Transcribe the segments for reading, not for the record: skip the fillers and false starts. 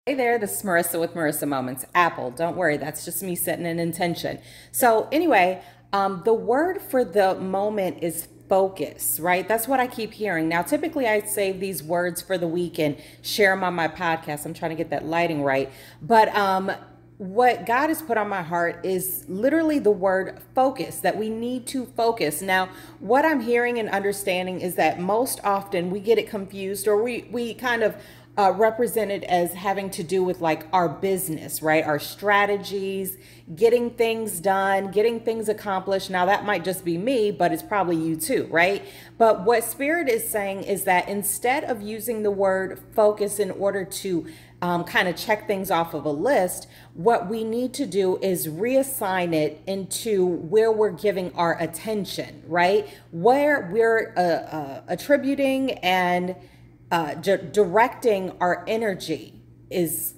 Hey there, this is Marissa with Marissa Moments. Apple, don't worry, that's just me setting an intention. So anyway, the word for the moment is focus, right? That's what I keep hearing. Now, typically I save these words for the week and share them on my podcast. I'm trying to get that lighting right. But what God has put on my heart is literally the word focus, that we need to focus. Now, what I'm hearing and understanding is that most often we get it confused, or we kind of represent it as having to do with like our business, right? Our strategies, getting things done, getting things accomplished. Now that might just be me, but it's probably you too, right? But what Spirit is saying is that instead of using the word focus in order to kind of check things off of a list, what we need to do is reassign it into where we're giving our attention, right? Where we're attributing and directing our energy is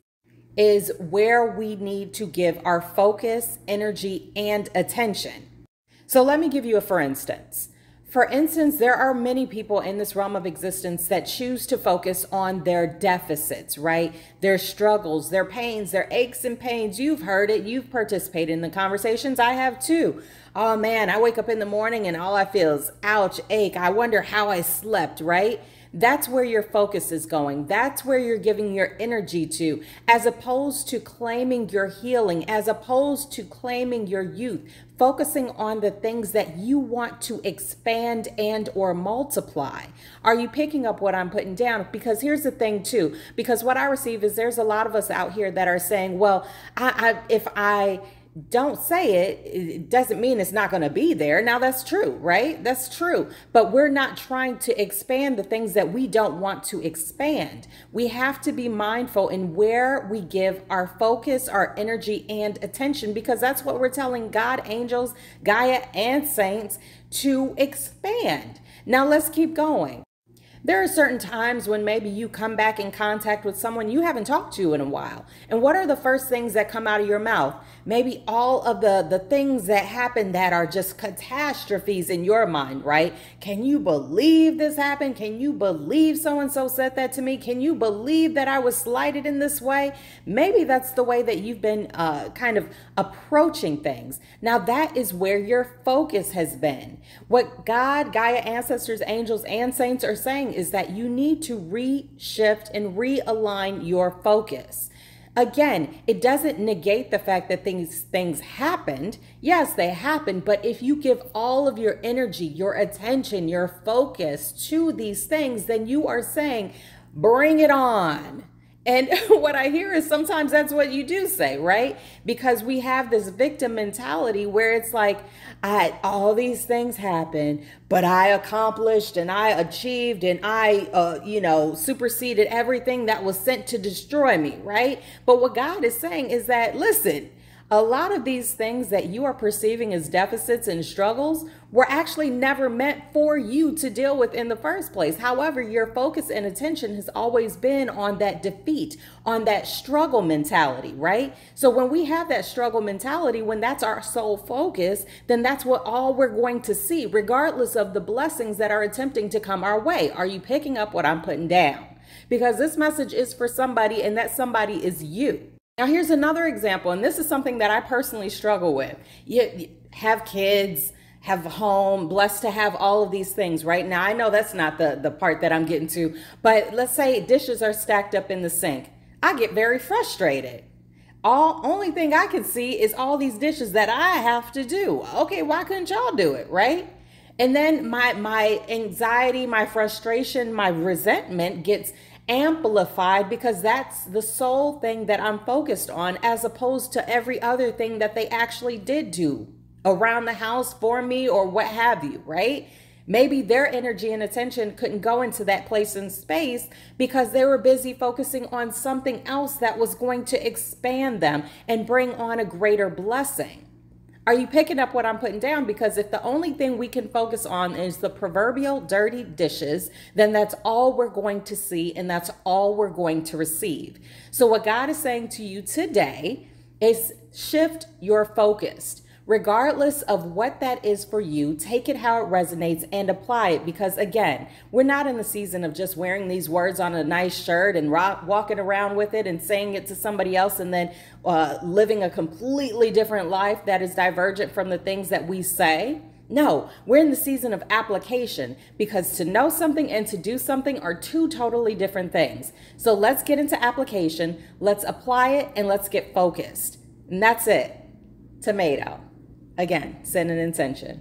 where we need to give our focus, energy, and attention. So let me give you a for instance. For instance, there are many people in this realm of existence that choose to focus on their deficits, right? Their struggles, their pains, their aches and pains. You've heard it. You've participated in the conversations. I have too. Oh man, I wake up in the morning and all I feel is ouch, ache. I wonder how I slept, right? That's where your focus is going. That's where you're giving your energy to, as opposed to claiming your healing, as opposed to claiming your youth, focusing on the things that you want to expand and or multiply. Are you picking up what I'm putting down? Because here's the thing too, because what I receive is there's a lot of us out here that are saying, well, if I don't say it, it doesn't mean it's not going to be there. Now that's true, right? That's true. But we're not trying to expand the things that we don't want to expand. We have to be mindful in where we give our focus, our energy, and attention, because that's what we're telling God, angels, Gaia, and saints to expand. Now let's keep going. There are certain times when maybe you come back in contact with someone you haven't talked to in a while. And what are the first things that come out of your mouth? Maybe all of the things that happen that are just catastrophes in your mind, right? Can you believe this happened? Can you believe so-and-so said that to me? Can you believe that I was slighted in this way? Maybe that's the way that you've been kind of approaching things. Now that is where your focus has been. What God, Gaia, ancestors, angels, and saints are saying is that you need to reshift and realign your focus. Again, it doesn't negate the fact that things happened. Yes, they happened, but if you give all of your energy, your attention, your focus to these things, then you are saying, bring it on. And what I hear is sometimes that's what you do say, right? Because we have this victim mentality where it's like, all these things happen, but I accomplished and I achieved and I, superseded everything that was sent to destroy me, right? But what God is saying is that, listen, a lot of these things that you are perceiving as deficits and struggles were actually never meant for you to deal with in the first place. However, your focus and attention has always been on that defeat, on that struggle mentality, right? So when we have that struggle mentality, when that's our sole focus, then that's what all we're going to see, regardless of the blessings that are attempting to come our way. Are you picking up what I'm putting down? Because this message is for somebody, and that somebody is you. Now, here's another example, and this is something that I personally struggle with. You have kids, have a home, blessed to have all of these things, right? Now, I know that's not the part that I'm getting to, but let's say dishes are stacked up in the sink. I get very frustrated. Only thing I can see is all these dishes that I have to do. Okay, why couldn't y'all do it, right? And then my anxiety, my frustration, my resentment gets amplified because that's the sole thing that I'm focused on, as opposed to every other thing that they actually did do around the house for me or what have you, right? Maybe their energy and attention couldn't go into that place and space because they were busy focusing on something else that was going to expand them and bring on a greater blessing. Are you picking up what I'm putting down? Because if the only thing we can focus on is the proverbial dirty dishes, then that's all we're going to see and that's all we're going to receive. So what God is saying to you today is shift your focus. Regardless of what that is for you, take it how it resonates and apply it, because again, we're not in the season of just wearing these words on a nice shirt and walking around with it and saying it to somebody else and then living a completely different life that is divergent from the things that we say. No, we're in the season of application, because to know something and to do something are two totally different things. So let's get into application, let's apply it, and let's get focused. And that's it. Tomato. Again, set an intention.